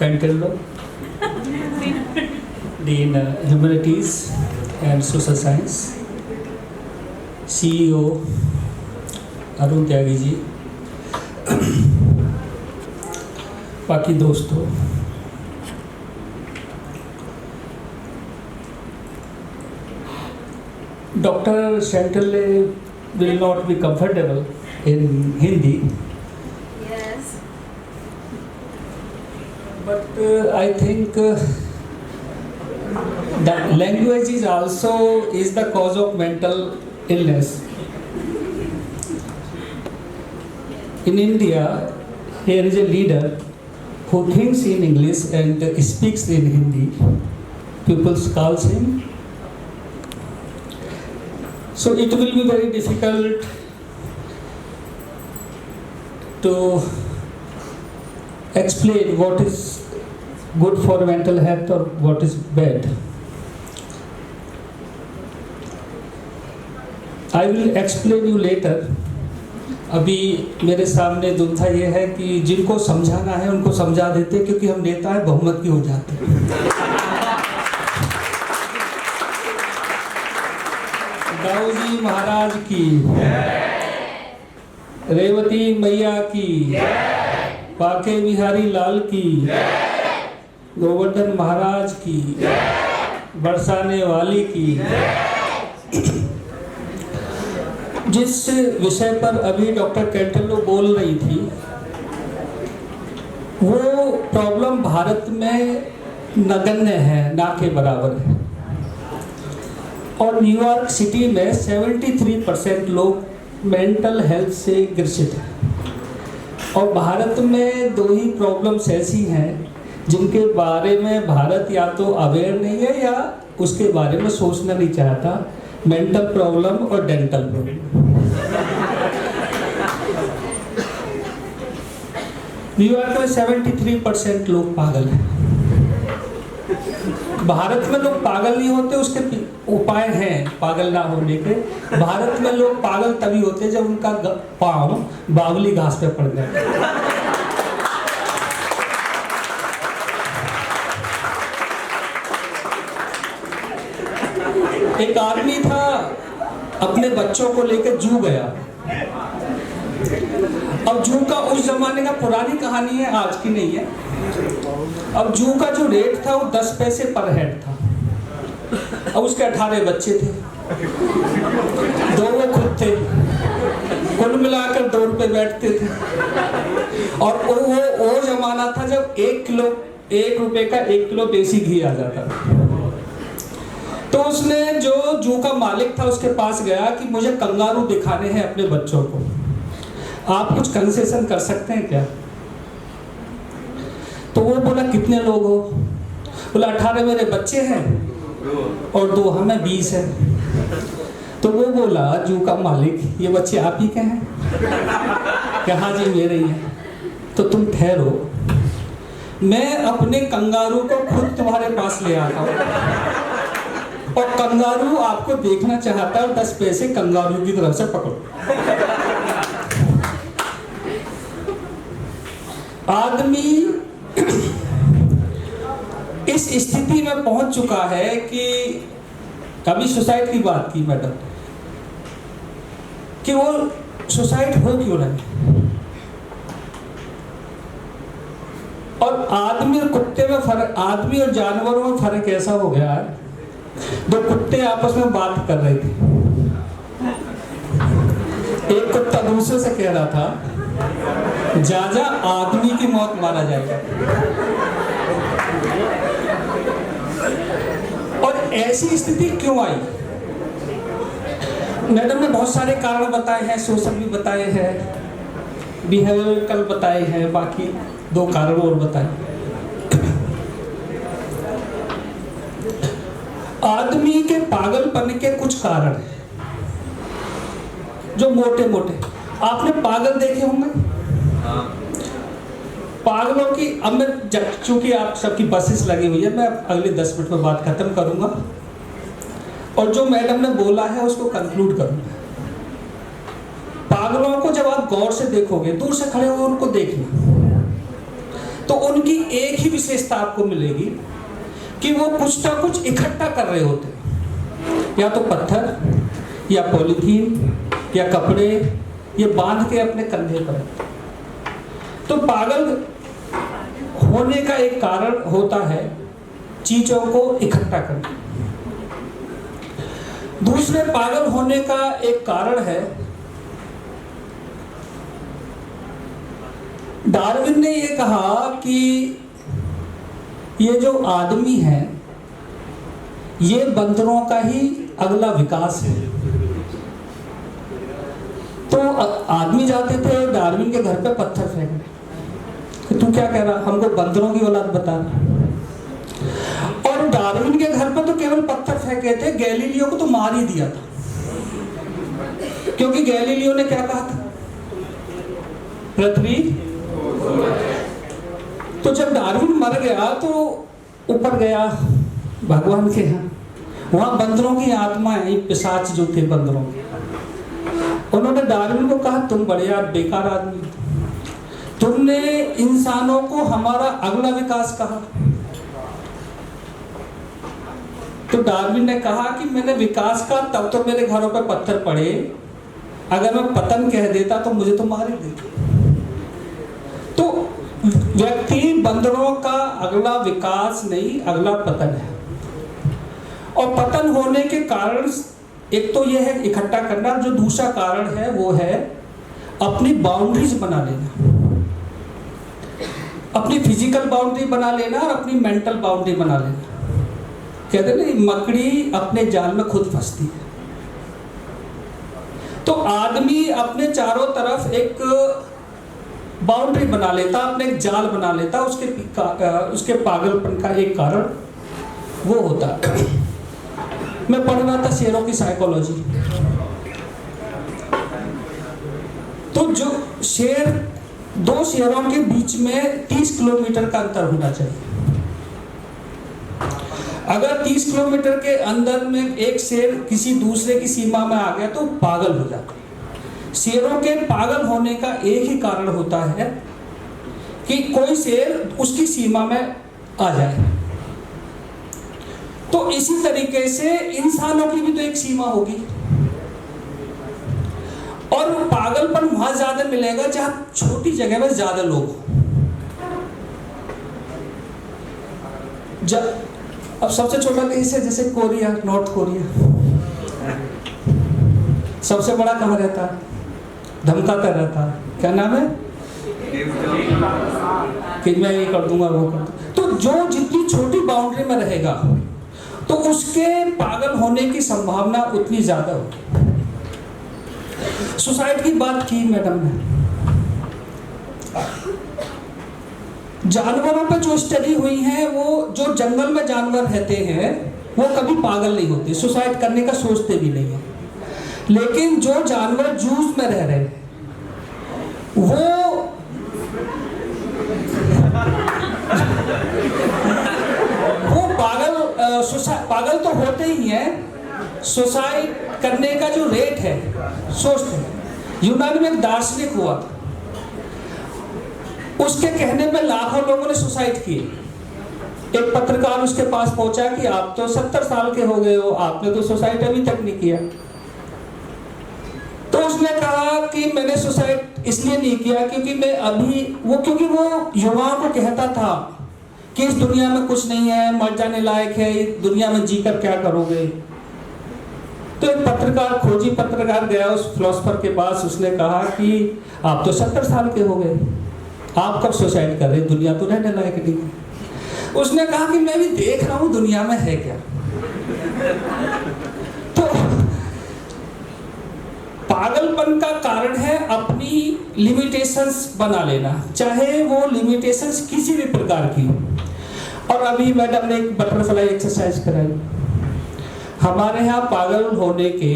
Cantello, Dean Humanities and Social Science, CEO Arun Tyagi ji, बाकी दोस्तों, Dr. Chanterle will not be comfortable in Hindi. Yes. But I think that language is also the cause of mental illness. In India, here is a leader who thinks in English and speaks in Hindi. People calls him. So it will be very difficult to explain what is good for mental health or what is bad. I will explain you later. अभी मेरे सामने दुविधा ये है कि जिनको समझाना है उनको समझा देते हैं, क्योंकि हम नेता है बहुमत की हो जाते हैं। दाऊ जी महाराज की, रेवती मैया की, पाके बिहारी लाल की, गोवर्धन महाराज की, बरसाने वाली की। जिस विषय पर अभी डॉक्टर कैंटेलो बोल रही थी, वो प्रॉब्लम भारत में नगण्य है, ना के बराबर है। और न्यूयॉर्क सिटी में 73% लोग मेंटल हेल्थ से ग्रसित हैं। और भारत में दो ही प्रॉब्लम्स ऐसी हैं जिनके बारे में भारत या तो अवेयर नहीं है या उसके बारे में सोचना नहीं चाहता, मेंटल प्रॉब्लम और डेंटल प्रॉब्लम। न्यूयॉर्क में 73% लोग पागल हैं। भारत में लोग पागल नहीं होते, उसके उपाय हैं पागल ना होने के। भारत में लोग पागल तभी होते जब उनका पांव बावली घास पे पड़ जाए। एक आदमी था, अपने बच्चों को लेकर जू गया। अब जू का उस जमाने का पुरानी कहानी है, आज की नहीं है। अब जू का जो रेट था वो 10 पैसे पर हेड था। अब उसके 18 बच्चे थे, 2 वो खुद थे, कुल मिलाकर 2 रुपए बैठते थे। और वो जमाना था जब 1 रुपए का 1 किलो देसी घी आ जाता था। तो उसने जो जू का मालिक था उसके पास गया कि मुझे कंगारू दिखाने हैं अपने बच्चों को, आप कुछ कंसेशन कर सकते हैं क्या? तो वो बोला कितने लोग हो? बोला 18 मेरे बच्चे हैं और 2 हमें 20 है। तो वो बोला जू का मालिक, ये बच्चे आप ही के हैं? क्या? हाँ जी मेरे ही हैं। तो तुम ठहरो, मैं अपने कंगारू को खुद तुम्हारे पास ले आता हूँ और कंगारू आपको देखना चाहता है और 10 पैसे कंगारू की तरफ से पकड़ो। आदमी इस स्थिति में पहुंच चुका है कि अभी सुसाइड की बात की मैडम, कि वो सुसाइड हो क्यों रहे। और आदमी और कुत्ते में फर्क, आदमी और जानवरों में फर्क ऐसा हो गया है, 2 कुत्ते आपस में बात कर रहे थे। एक कुत्ता दूसरे से कह रहा था, जा आदमी की मौत मारा जाएगा। और ऐसी स्थिति क्यों आई? मैडम ने बहुत सारे कारण बताए हैं, सोशल भी बताए हैं, बिहेवियरल बताए हैं, बाकी 2 कारण और बताए। आदमी के पागलपन के कुछ कारण हैं जो मोटे मोटे आपने पागल देखे होंगे। पागलों की, अब मैं चूंकि आप सबकी बसेस लगी हुई है, मैं अगले 10 मिनट में बात खत्म करूंगा और जो मैडम ने बोला है उसको कंक्लूड करूंगा। पागलों को जब आप गौर से देखोगे, दूर से खड़े हो उनको देखना, तो तो उनकी एक ही विशेषता आपको मिलेगी कि वो कुछ ना कुछ इकट्ठा कर रहे होते हैं, या तो पत्थर या पॉलीथीन या कपड़े, ये बांध के अपने कंधे पर। तो पागल होने का एक कारण होता है चीजों को इकट्ठा करना। दूसरे पागल होने का एक कारण है, डार्विन ने ये कहा कि ये जो आदमी है ये बंदरों का ही अगला विकास है। तो आदमी जाते थे डार्विन के घर पे पत्थर फेंकने कि तू क्या कह रहा, हमको बंदरों की औलाद बता। और डार्विन के घर पे तो केवल पत्थर फेंके थे, गैलीलियो को तो मार ही दिया था, क्योंकि गैलीलियो ने क्या कहा था, पृथ्वी। तो जब डार्विन मर गया तो ऊपर गया भगवान के यहाँ, वहां बंदरों की आत्माएं, पिशाच जो थे बंदरों के, उन्होंने डार्विन को कहा तुम बढ़िया बेकार आदमी, तुमने इंसानों को हमारा अगला विकास कहा। तो डार्विन ने कहा कि मैंने विकास का, तब तो मेरे घरों पे पत्थर पड़े, अगर मैं पतन कह देता तो मुझे तो मार ही देते। तो व्यक्ति बंदरों का अगला विकास नहीं, अगला पतन है। और पतन होने के कारण एक तो यह है इकट्ठा करना, जो दूसरा कारण है वो है अपनी बाउंड्रीज बना लेना, अपनी फिजिकल बाउंड्री बना लेना और अपनी मेंटल बाउंड्री बना लेना। कहते ना मकड़ी अपने जाल में खुद फंसती है। तो आदमी अपने चारों तरफ एक बाउंड्री बना लेता, अपने एक जाल बना लेता, उसके पागलपन का एक कारण वो होता है। मैं पढ़ रहा था शेरों की साइकोलॉजी, तो जो शेर, दो शेरों के बीच में 30 किलोमीटर का अंतर होना चाहिए। अगर 30 किलोमीटर के अंदर में एक शेर किसी दूसरे की सीमा में आ गया तो पागल हो जाता है। शेरों के पागल होने का एक ही कारण होता है कि कोई शेर उसकी सीमा में आ जाए। तो इसी तरीके से इंसानों की भी तो एक सीमा होगी, और पागलपन वहां ज्यादा मिलेगा जहां छोटी जगह में ज्यादा लोग हो। अब सबसे छोटा देश है जैसे कोरिया, नॉर्थ कोरिया, सबसे बड़ा कहाँ रहता है, धमकाता रहता है, क्या नाम है, कि मैं ये कर दूंगा वो कर दूंगा। तो जो जितनी छोटी बाउंड्री में रहेगा तो उसके पागल होने की संभावना उतनी ज्यादा होगी। सुसाइड की बात की मैडम ने, जानवरों पर जो स्टडी हुई है, वो जो जंगल में जानवर रहते हैं वो कभी पागल नहीं होते, सुसाइड करने का सोचते भी नहीं है। लेकिन जो जानवर जूस में रह रहे हैं वो पागल तो होते ही हैं। सुसाइड करने का जो रेट है सोचते हैं। यूनान में एक दार्शनिक हुआ था, उसके कहने पे लाखों लोगों ने सुसाइड किए। एक पत्रकार उसके पास पहुंचा कि आप तो 70 साल के हो गए हो, आपने तो सुसाइड अभी तक नहीं किया। तो उसने कहा कि मैंने सुसाइड इसलिए नहीं किया क्योंकि मैं क्योंकि वो युवाओं को कहता था कि इस दुनिया में कुछ नहीं है, मर जाने लायक है, इस दुनिया में जीकर क्या करोगे। तो एक खोजी पत्रकार गया उस फिलोसफर के पास, उसने कहा कि आप तो 70 साल के हो गए, आप कब सुसाइड कर रहे, दुनिया तो रहने लायक नहीं है। उसने कहा कि मैं भी देख रहा हूं दुनिया में है क्या। तो पागलपन का कारण है अपनी लिमिटेशंस बना लेना, चाहे वो लिमिटेशंस किसी भी प्रकार की। और अभी मैडम ने एक बटरफ्लाई एक्सरसाइज कराई। हमारे यहाँ पागल होने के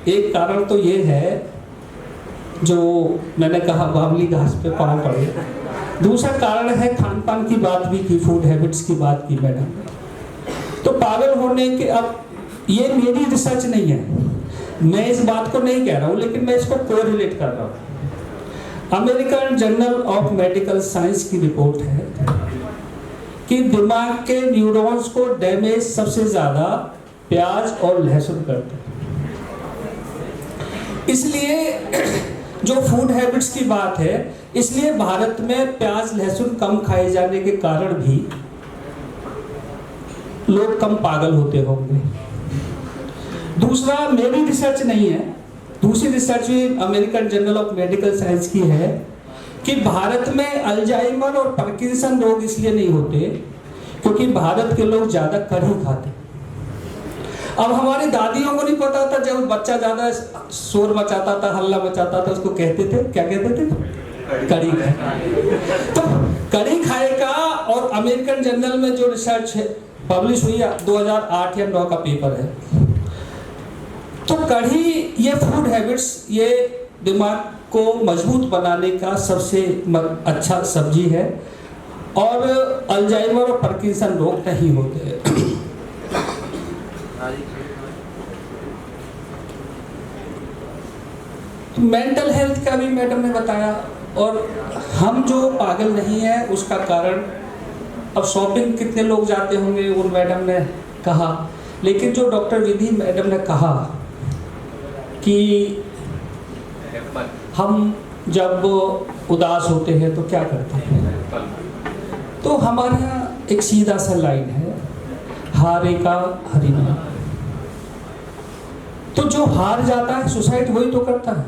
एक कारण तो ये है, जो मैंने कहा बावली घास पे पाँव पड़े। दूसरा कारण है खान पान की बात भी की, फूड हैबिट्स की बात की मैडम। तो पागल होने के, अब ये मेरी रिसर्च नहीं है, मैं इस बात को नहीं कह रहा हूँ, लेकिन मैं इसको कोरिलेट कर रहा हूँ। American journal of medical science की रिपोर्ट है कि दिमाग के न्यूरॉन्स को डैमेज सबसे ज्यादा प्याज और लहसुन करते हैं। इसलिए जो फूड हैबिट्स की बात है, इसलिए भारत में प्याज लहसुन कम खाए जाने के कारण भी लोग कम पागल होते होंगे। दूसरा, मेरी रिसर्च नहीं है, दूसरी रिसर्च भी American journal of medical science की है कि भारत में अल्जाइमर और पार्किंसन रोग इसलिए नहीं होते क्योंकि भारत के लोग ज्यादा कढ़ी खाते। अब हमारी दादियों को नहीं पता था, जब बच्चा ज्यादा शोर मचाता था, हल्ला मचाता था, उसको कहते थे, क्या कहते थे? कढ़ी खाए। तो कढ़ी खाएगा। और अमेरिकन जर्नल में जो रिसर्च है पब्लिश हुई 2008 या 9 का पेपर है। तो कढ़ी, ये फूड हैबिट्स, ये दिमाग को मजबूत बनाने का सबसे अच्छा सब्जी है और अल्जाइमर और पार्किंसन रोग नहीं होते। मेंटल हेल्थ का भी मैडम ने बताया। और हम जो पागल नहीं है उसका कारण, अब शॉपिंग कितने लोग जाते होंगे वो मैडम ने कहा, लेकिन जो डॉक्टर विधि मैडम ने कहा कि हम जब उदास होते हैं तो क्या करते हैं, तो हमारे यहाँ एक सीधा सा लाइन है, हारे का हरिना। तो जो हार जाता है सुसाइड वही तो करता है,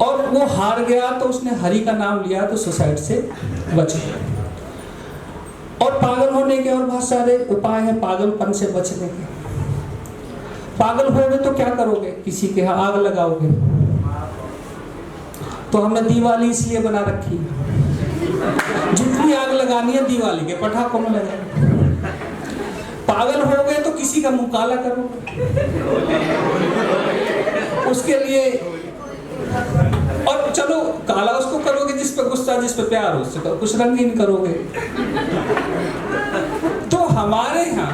और वो हार गया तो उसने हरि का नाम लिया तो सुसाइड से बच गया। और पागल होने के और बहुत सारे उपाय हैं पागलपन से बचने के। पागल होगे तो क्या करोगे? किसी के यहाँ आग लगाओगे। तो हमने दिवाली इसलिए बना रखी है, जितनी आग लगानी है दिवाली के पटाखों में लगा। पागल हो गए तो किसी का मुंह काला करोगे उसके लिए। और चलो काला उसको करोगे जिस पे गुस्सा, जिस पे प्यार, उससे कुछ रंगीन करोगे। तो हमारे यहाँ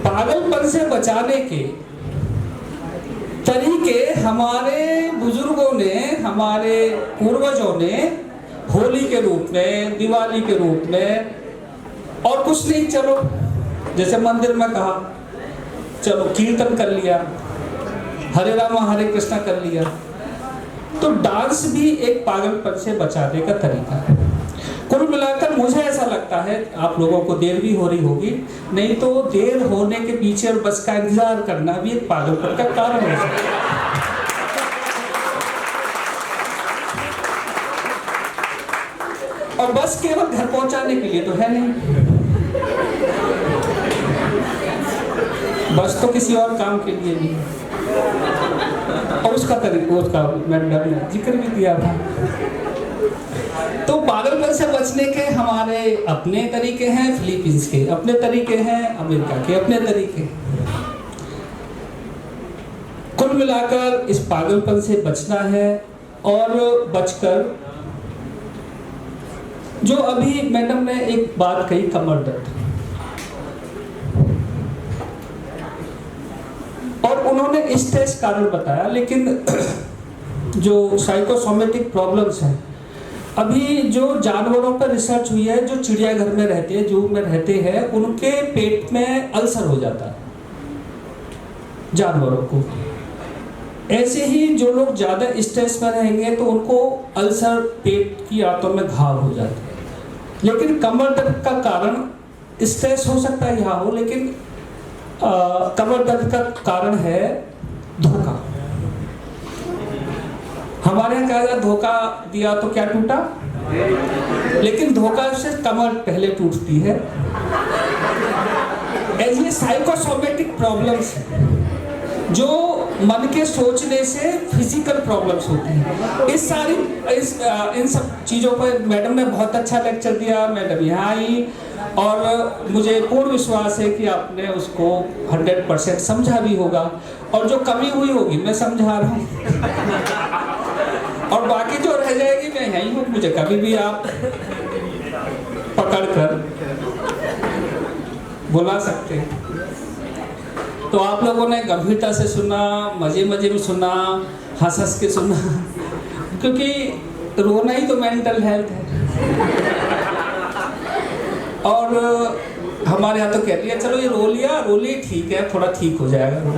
पागलपन से बचाने के तरीके हमारे बुजुर्गों ने, हमारे पूर्वजों ने होली के रूप में, दिवाली के रूप में, और कुछ नहीं, चलो जैसे मंदिर में कहा, चलो कीर्तन कर लिया, हरे रामा हरे कृष्णा कर लिया। तो डांस भी एक पागलपन से बचाने का तरीका है। कुल मिलाकर मुझे ऐसा लगता है, आप लोगों को देर भी हो रही होगी, नहीं तो देर होने के पीछे और बस का इंतजार करना भी एक पागलपन का कारण हो सकता है। और बस केवल घर पहुंचाने के लिए तो है नहीं, बस तो किसी और काम के लिए नहीं है। और उसका मैंने जिक्र भी किया था। तो पागलपन से बचने के हमारे अपने तरीके हैं, फिलीपींस के अपने तरीके हैं, अमेरिका के अपने तरीके। कुल मिलाकर इस पागलपन से बचना है। और बचकर जो अभी मैडम ने एक बात कही, कमर दर्द, और उन्होंने स्ट्रेस कारण बताया, लेकिन जो साइकोसोमेटिक प्रॉब्लम्स हैं, अभी जो जानवरों पर रिसर्च हुई है, जो चिड़ियाघर में रहते हैं, जू में रहते हैं, उनके पेट में अल्सर हो जाता है जानवरों को। ऐसे ही जो लोग ज़्यादा स्ट्रेस में रहेंगे तो उनको अल्सर, पेट की आंतों में घाव हो जाते हैं। लेकिन कमर दर्द का कारण स्ट्रेस हो सकता है, यहाँ हो, लेकिन कमर दर्द का कारण है धोखा। हमारे यहाँ कहा जाए धोखा दिया तो क्या टूटा, लेकिन धोखा से कमर पहले टूटती है। ऐसे साइकोसोमेटिक प्रॉब्लम्स जो मन के सोचने से फिजिकल प्रॉब्लम्स होती हैं। इन सब चीज़ों पर मैडम ने बहुत अच्छा लेक्चर दिया। मैडम यहाँ आई और मुझे पूर्ण विश्वास है कि आपने उसको 100% समझा भी होगा, और जो कमी हुई होगी मैं समझा रहा हूँ, और बाकी जो रह जाएगी मैं यहीं हूँ, मुझे कभी भी आप पकड़ कर बुला सकते हैं। तो आप लोगों ने गंभीरता से सुना, मजे मजे में सुना, हंस हंस के सुना, क्योंकि रोना ही तो मेंटल हेल्थ है। और हमारे यहाँ तो कह दिया चलो ये रो लिया ठीक है, थोड़ा ठीक हो जाएगा।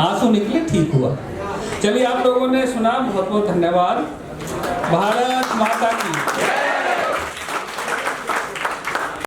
आंसू निकले, ठीक हुआ। चलिए, आप लोगों ने सुना, बहुत बहुत धन्यवाद। भारत माता की।